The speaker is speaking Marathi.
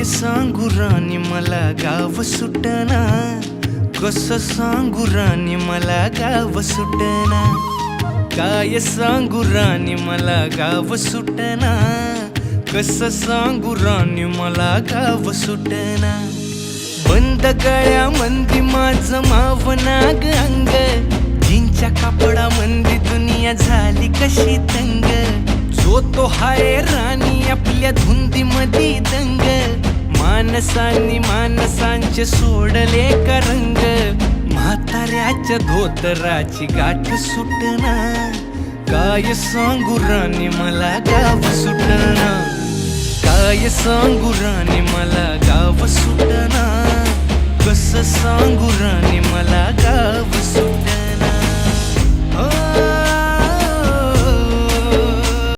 सांगू राणी मला गाव सुटना, कसं सांगू राणी मला गाव सुटना, काय सांगू राणी मला गाव सुटना, कसं सांगू राणी मला गाव सुटना। बंद गळ्यामंदी माझं मावनाग अंग, जीनच्या कापडामंदी दुनिया झाली कशी तंग, जो तो हाय राणी आपल्या धुंदीमधी दंग, माणसांनी माणसांचे सोडले का रंग, म्हाताऱ्याच्या धोतराची गाठ सुटना, काय सांगू राणी मला गाव सुटना, काय सांगू राणी मला गाव सुटना, कसं सांगू राणी मला गाव सुटना।